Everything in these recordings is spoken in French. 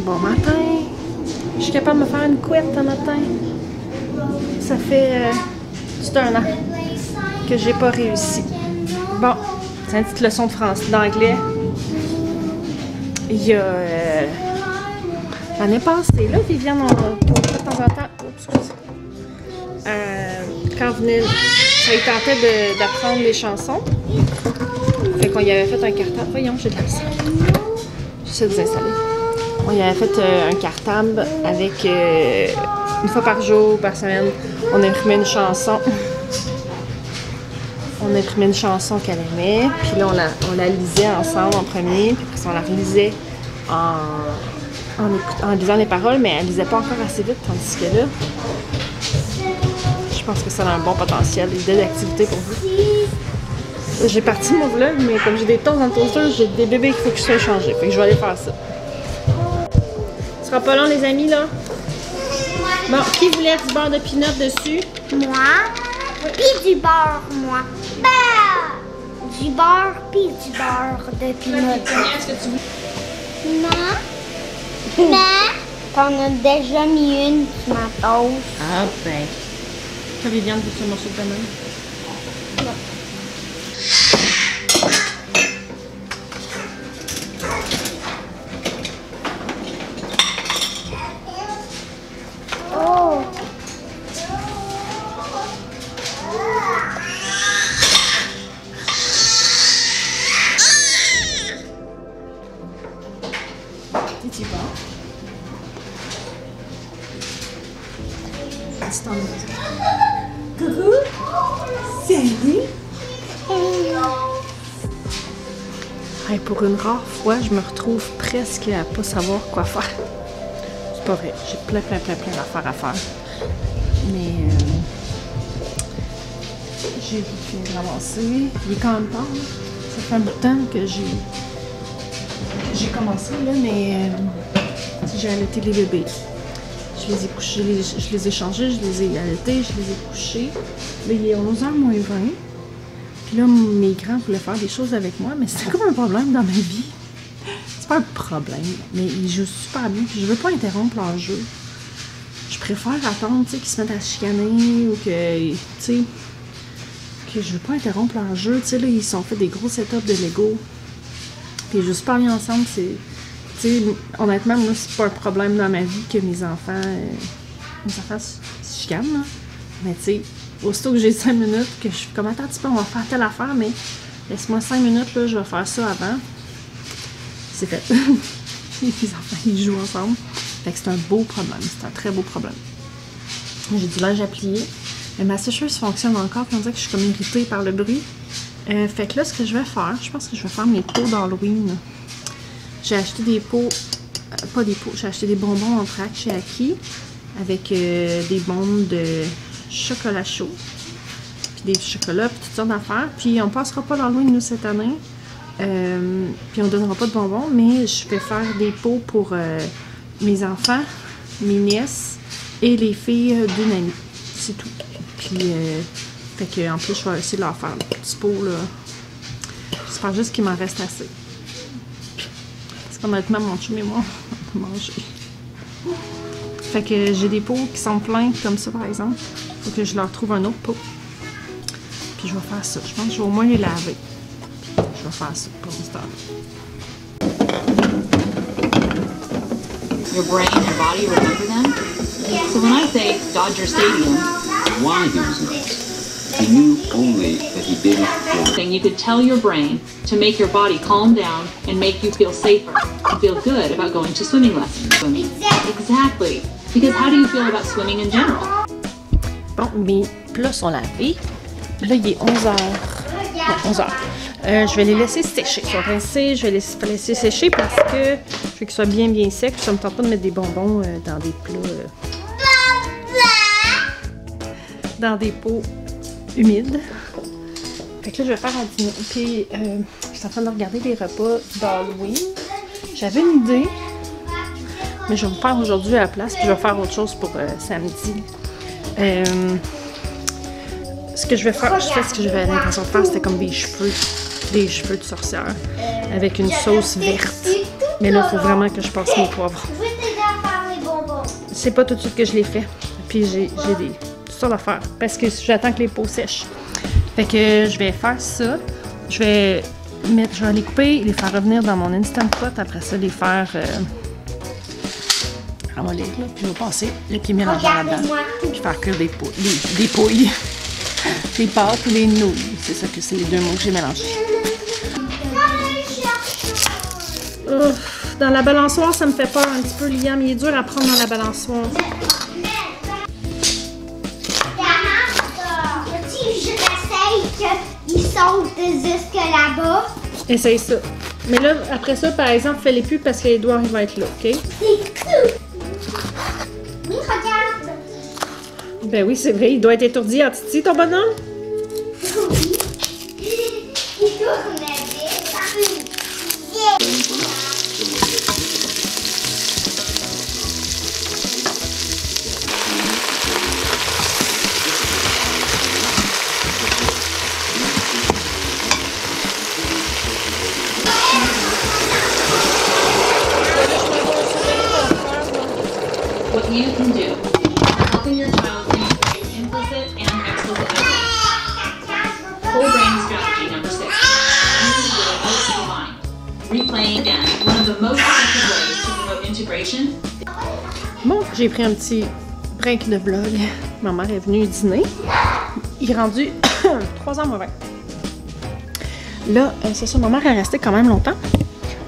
Bon matin. Je suis capable de me faire une couette un matin. Ça fait tout un an que j'ai pas réussi. Bon, c'est une petite leçon de français, d'anglais. Il y a l'année passée, là, Viviane, on a de temps en temps. Oups, quand venait, ça lui tentait d'apprendre les chansons. Fait qu'on y avait fait un cartable. Voyons, j'ai de la salle. J'essaie de vous installer. On y avait fait un cartable avec une fois par jour, par semaine, on imprimait une chanson. On imprimait une chanson qu'elle aimait, puis là on la lisait ensemble en premier, puis après on la relisait en lisant les paroles, mais elle lisait pas encore assez vite, tandis que là, je pense que ça a un bon potentiel, l'idée d'activité pour vous. J'ai parti mon vlog, mais comme j'ai des toasts dans le toaster, j'ai des bébés qu'il faut que je sois changée, fait que je vais aller faire ça. Ce sera pas long les amis là. Bon, qui voulait du beurre de pinot dessus? Moi. Puis du beurre, moi. Bah! Du beurre, puis du beurre de pinot. Est-ce que tu veux? Non. Mais, t'en as déjà mis une sur ma toast. Ah ben. Quand Viviane veut un morceau de banane? Non. Oh! Tu vas? Coucou! Salut! Hey, pour une rare fois, je me retrouve presque à pas savoir quoi faire. C'est pas vrai, j'ai plein d'affaires à faire. Mais j'ai vite fini de ramasser. Il est quand même tard. Ça fait un bout de temps que j'ai commencé là, mais j'ai allaité les bébés. Je les ai couchés, je les ai changés, je les ai allaités, je les ai couchés. Là, il est 11h moins 20. Puis là, mes grands voulaient faire des choses avec moi, mais c'est comme un problème dans ma vie. C'est pas un problème, mais ils jouent super bien, puis je veux pas interrompre leur jeu. Je préfère attendre, tu sais, qu'ils se mettent à chicaner ou que, tu sais, que je veux pas interrompre leur jeu. Tu sais, là, ils se sont fait des gros setups de Lego. Puis ils jouent super bien ensemble, c'est... Tu sais, honnêtement, moi, c'est pas un problème dans ma vie que mes enfants se chicanent, là. Mais tu sais, aussitôt que j'ai 5 minutes, que je suis comme, attends un petit peu, on va faire telle affaire, mais laisse-moi 5 minutes, là, je vais faire ça avant. C'est fait. Les enfants, ils jouent ensemble. Fait que c'est un beau problème, c'est un très beau problème. J'ai du linge à plier. Mais ma sécheuse fonctionne encore, puis on dirait que je suis comme irritée par le bruit. Fait que là, ce que je vais faire, je pense que je vais faire mes pots d'Halloween. J'ai acheté des pots, pas des pots, j'ai acheté des bonbons en vrac chez Aki avec des bombes de chocolat chaud, puis des chocolats, puis toutes sortes d'affaires. Puis on passera pas l'Halloween nous cette année, puis on donnera pas de bonbons, mais je vais faire des pots pour mes enfants, mes nièces et les filles d'une amie. C'est tout. Puis, fait que en plus, je vais essayer de leur faire des petits pots là. J'espère juste qu'il m'en reste assez. Parce qu'honnêtement, mon chum et moi, on va manger. Fait que j'ai des pots qui sont pleins, comme ça par exemple. Faut que je leur trouve un autre pot. Puis je vais faire ça. Je pense que je vais au moins les laver. Puis je vais faire ça pour l'instant. Your brain and body remember them? So when I say Dodger Stadium, Why he was nuts. He knew only that he didn't want then you could tell your brain to make your body calm down and make you feel safer and feel good about going to swimming lessons. Swimming. Exactly. Because how do you feel about swimming in general? Bon, mes plats sont lavés. Là, il est 11h. Non, 11h. Je vais les laisser sécher. Ils sont rincés, je vais les laisser sécher parce que je veux qu'ils soient bien secs. Ça me tente pas de mettre des bonbons dans des plats... dans des pots humides. Fait que là, je vais faire un dîner. Puis, je suis en train de regarder les repas d'Halloween. J'avais une idée, mais je vais me faire aujourd'hui à la place, puis je vais faire autre chose pour samedi. Ce que je vais faire, je sais ce que j'avais l'intention de faire, c'était comme des cheveux de sorcière avec une sauce verte. Mais là, il faut vraiment que je passe mes poivrons. Je vais t'aider à faire les bonbons. C'est pas tout de suite que je les fais. Puis j'ai des ça à faire parce que j'attends que les peaux sèchent. Fait que je vais faire ça. Je vais les couper, les faire revenir dans mon Instant Pot. Après ça, les faire ramoller, là. Puis je vais passer le pied mélangé là-dedans. Puis faire cuire des pouilles. Des pâtes ou des nouilles. C'est ça que c'est les deux mots que j'ai mélangés. Dans la balançoire, ça me fait peur un petit peu, Liam. Il est dur à prendre dans la balançoire. Ils sautent jusque là-bas. Essaye ça. Mais là, après ça, par exemple, fais-les plus parce que les doigts vont être là, OK? Oui, regarde. Ben oui, c'est vrai. Il doit être étourdi en titi, ton bonhomme. Oui. Il tourne vite. What you can do, helping your child think implicit and explicit memory. Whole brain strategy number 6. Use the emotional mind. Replaying again. One of the most effective ways to promote integration. Bon, j'ai pris un petit break de vlog. Ma mère est venue dîner. Il est rendu 3h20. Là, c'est ça, ma mère est restée quand même longtemps.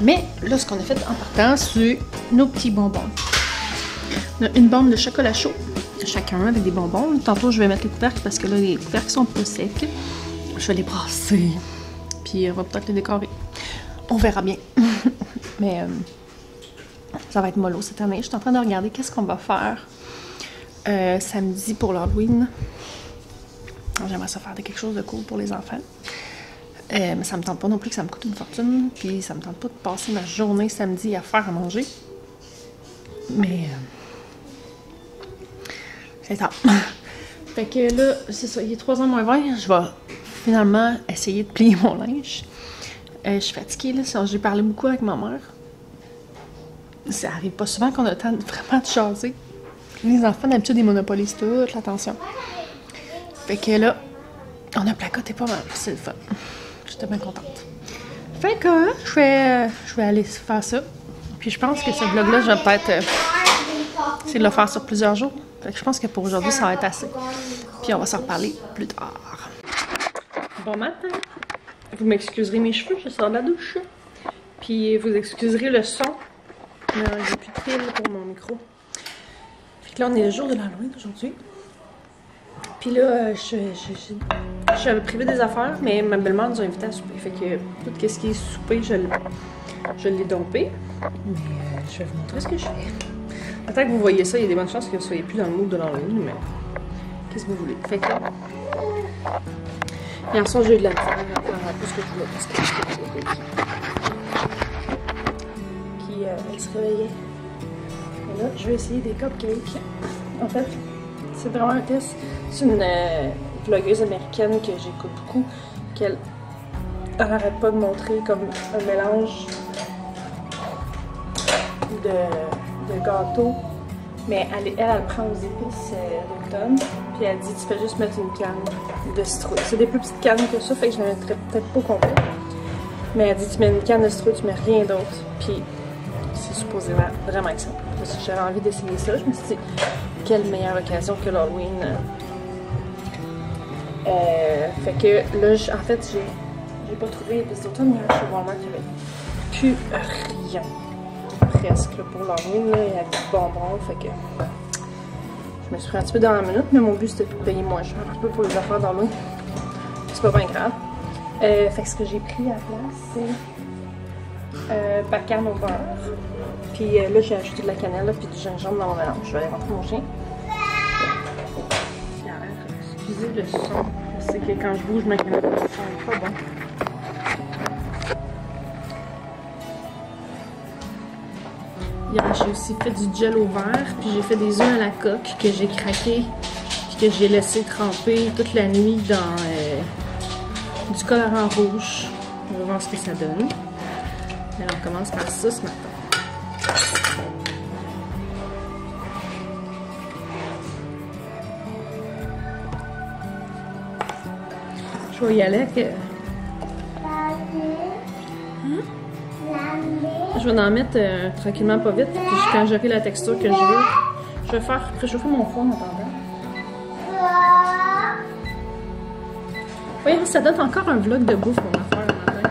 Mais là, ce qu'on a fait en partant, c'est nos petits bonbons. On a une bombe de chocolat chaud, chacun avec des bonbons. Tantôt, je vais mettre les couvercles parce que là, les couvercles sont pas secs. Je vais les brasser. Puis, on va peut-être les décorer. On verra bien. Mais ça va être mollo cette année. Je suis en train de regarder qu'est-ce qu'on va faire samedi pour l'Halloween. J'aimerais ça faire quelque chose de cool pour les enfants. Mais ça me tente pas non plus que ça me coûte une fortune. Puis, ça me tente pas de passer ma journée samedi à faire à manger. Mais... c'est ça. Fait que là, c'est ça, il est 3h20. Je vais finalement essayer de plier mon linge. Je suis fatiguée, là. J'ai parlé beaucoup avec ma mère. Ça arrive pas souvent qu'on a le temps vraiment de jaser. Les enfants, d'habitude, ils monopolisent toute l'attention. Fait que là, on a placoté pas mal. C'est le fun. J'étais bien contente. Fait que je vais aller faire ça. Puis je pense que ce vlog-là, je vais peut-être essayer de le faire sur plusieurs jours. Fait que je pense que pour aujourd'hui, ça va être assez. Puis on va s'en reparler plus tard. Bon matin! Vous m'excuserez mes cheveux, je sors de la douche. Puis vous excuserez le son. J'ai plus de pile pour mon micro. Fait que là, on est le jour de l'Halloween aujourd'hui. Puis là, j'avais prévu des affaires, mais ma belle-mère nous a invités à souper. Fait que tout ce qui est souper, je l'ai dompé. Mais je vais vous montrer ce que je fais. Peut-être que vous voyez ça, il y a des bonnes chances que vous ne soyez plus dans le mood de l'Halloween, mais qu'est-ce que vous voulez? Fait que hier soir, j'ai eu de la misère à faire un peu ce que je voulais parce que j'étais puis elle se réveillait. Et là, je vais essayer des cupcakes. En fait, c'est vraiment un test. C'est une vlogueuse américaine que j'écoute beaucoup, qu'elle n'arrête pas de montrer comme un mélange de gâteau, mais elle prend aux épices d'automne, puis elle dit tu fais juste mettre une canne de citrouille. C'est des plus petites cannes que ça, fait que je ne la mettrais peut-être pas complet. Mais elle dit tu mets une canne de citrouille, tu mets rien d'autre, puis c'est supposément vraiment excellent. J'avais envie d'essayer ça, je me suis dit quelle meilleure occasion que l'Halloween. Fait que là, en fait, j'ai pas trouvé l'épice d'automne, mais chez Walmart, il n'y avait plus rien. Presque là, pour l'Halloween, il y avait du bonbon, fait que je me suis pris un petit peu dans la minute, mais mon but c'était de payer moins cher un peu pour les affaires d'Halloween. C'est pas bien grave. Fait que ce que j'ai pris à la place, c'est bacon au beurre. Puis là, j'ai ajouté de la cannelle là, puis du gingembre dans mon mélange. Je vais aller rentrer mon chien. Excusez le son. Je sais que quand je bouge ma caméra, le son est pas bon. Hier, j'ai aussi fait du gel au verre, puis j'ai fait des œufs à la coque que j'ai craqué, puis que j'ai laissé tremper toute la nuit dans du colorant rouge. On va voir ce que ça donne. Alors, on commence par ça ce matin. Je vais y aller avec... Je vais en mettre tranquillement pas vite, puis quand j'aurai la texture que je veux, je vais faire préchauffer mon four en attendant. Voyons, ça donne encore un vlog de bouffe mon affaire le matin.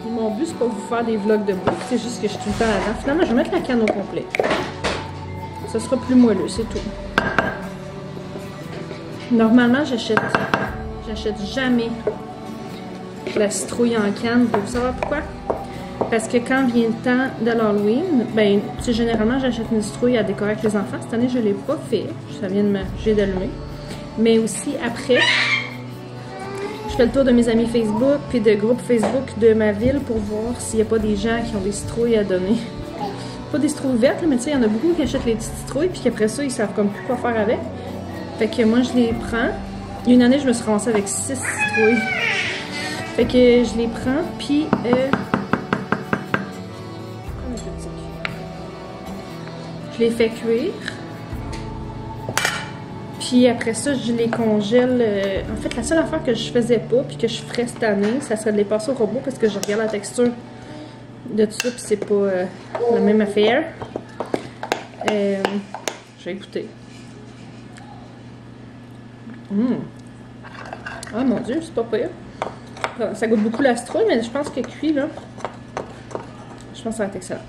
Et mon but c'est pas vous faire des vlogs de bouffe, c'est juste que je suis tout le temps là-dedans. Finalement, je vais mettre la canne au complet. Ça sera plus moelleux, c'est tout. Normalement, j'achète jamais la citrouille en canne. Vous savoir pourquoi? Parce que quand vient le temps de l'Halloween, ben, généralement, j'achète une citrouille à décorer avec les enfants. Cette année, je ne l'ai pas fait. Ça vient de j'ai d'allumer. Mais aussi, après, je fais le tour de mes amis Facebook puis de groupes Facebook de ma ville pour voir s'il n'y a pas des gens qui ont des citrouilles à donner. Pas des citrouilles vertes, mais tu sais, il y en a beaucoup qui achètent les petites citrouilles puis qu'après ça, ils savent comme plus quoi faire avec. Fait que moi, je les prends. Une année, je me suis ramassée avec 6 citrouilles. Fait que je les prends, puis... je les fais cuire. Puis après ça, je les congèle. En fait, la seule affaire que je faisais pas, puis que je ferais cette année, ça serait de les passer au robot, parce que je regarde la texture de tout ça, puis c'est pas la même affaire. Je vais écouter. Ah mon dieu, c'est pas pire. Ça goûte beaucoup la citrouille, mais je pense que cuit là, je pense que ça va être excellent.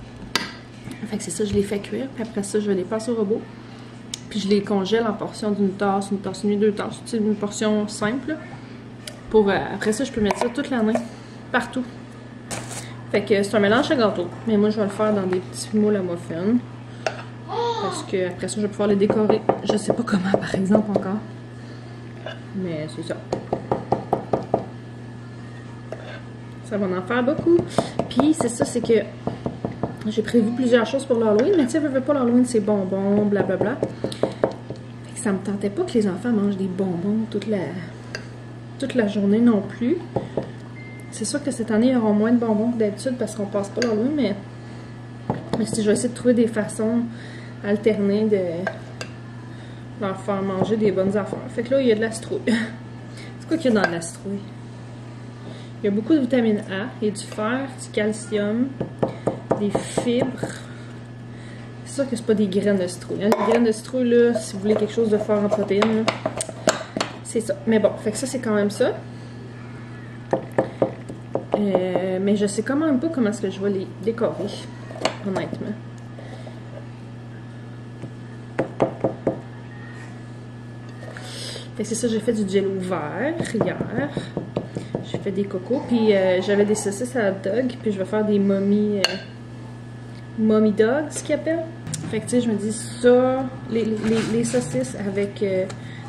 Fait que c'est ça, je les fais cuire, puis après ça, je les passe au robot. Puis je les congèle en portions d'une tasse et demie, 2 tasses. C'est une portion simple. Pour, après ça, je peux mettre ça toute l'année, partout. Fait que c'est un mélange à gâteau. Mais moi, je vais le faire dans des petits moules à muffins. Parce que après ça, je vais pouvoir les décorer. Je sais pas comment, par exemple, encore. Mais c'est ça. Ça va en faire beaucoup. Puis c'est ça, c'est que j'ai prévu plusieurs choses pour l'Halloween. Mais tu sais, veux pas l'Halloween, c'est bonbons, blablabla. Fait que ça me tentait pas que les enfants mangent des bonbons toute la journée non plus. C'est sûr que cette année, ils auront moins de bonbons que d'habitude parce qu'on passe pas l'Halloween. Mais si je vais essayer de trouver des façons alternées de leur faire manger des bonnes affaires. Fait que là, il y a de la citrouille. C'est quoi qu'il y a dans la citrouille? Il y a beaucoup de vitamine A, il y a du fer, du calcium, des fibres. C'est sûr que c'est pas des graines de citrouille. Hein? Les graines de citrouille, là, si vous voulez quelque chose de fort en protéines, c'est ça. Mais bon, fait que ça, c'est quand même ça. Mais je sais quand même pas comment est-ce que je vais les décorer, honnêtement. Fait que c'est ça, j'ai fait du jello vert hier. J'ai fait des cocos, puis j'avais des saucisses à hot dog, puis je vais faire des mommy dogs, ce qu'ils appellent. Fait que tu sais, je me dis ça, les saucisses avec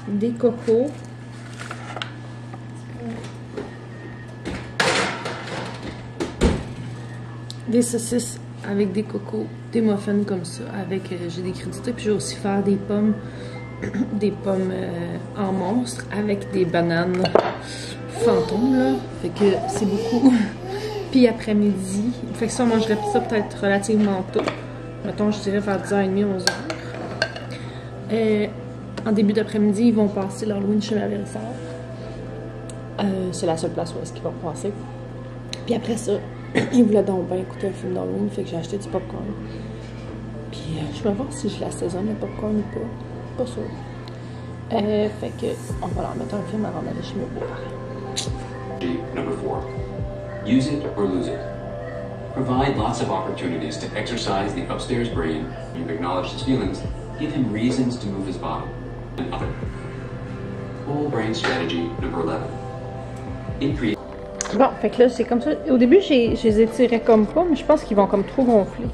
des cocos. Des saucisses avec des cocos, des muffins comme ça, avec, j'ai des crudités, puis je vais aussi faire des pommes en monstre avec des bananes fantômes, là. Fait que c'est beaucoup. Puis après-midi, fait que ça, on mangerait ça peut-être relativement tôt. Mettons, je dirais vers 10h30, 11h. En début d'après-midi, ils vont passer l'Halloween chez ma belle-sœur. C'est la seule place où est-ce qu'ils vont passer. Puis après ça, ils voulaient donc bien écouter un film d'Halloween, fait que j'ai acheté du popcorn. Puis je vais voir si je l'assaisonne le popcorn ou pas. Pas sûr. Fait que on va leur mettre un film avant d'aller chez mes beaux-parents. Number 4. Use it or lose it. Provide lots of opportunities to exercise the upstairs brain. You've acknowledged his feelings. Give him reasons to move his body. And other. Whole brain strategy number 11. Increase. Bon, fait que là, c'est comme ça. Au début, je les étirais comme pas, mais je pense qu'ils vont comme trop gonfler.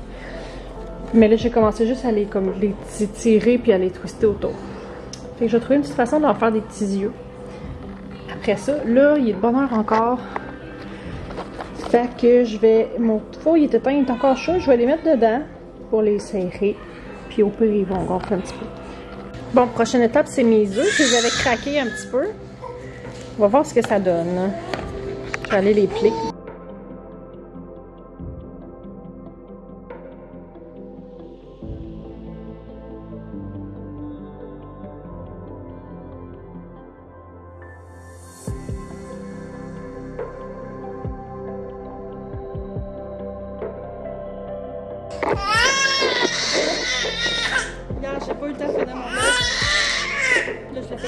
Mais là, j'ai commencé juste à les tirer puis à les twister autour. Fait que je vais trouver une petite façon de leur faire des petits yeux. Après ça, là, il est de bonne heure encore. Fait que je vais... Mon four, il est éteint, il est encore chaud. Je vais les mettre dedans pour les serrer. Puis au pire, ils vont gonfler un petit peu. Bon, prochaine étape, c'est mes œufs. Je les avais craqués un petit peu. On va voir ce que ça donne. Je vais aller les plier. j'ai pas eu le temps de finir mon bébé. Là, je l'ai fait.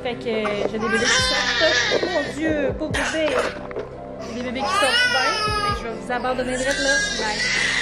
Fait que j'ai des bébés qui sortent. Mon Dieu, pauvre bébé. J'ai des bébés qui sortent bien. Fait que je vais vous abandonner direct là. Bye.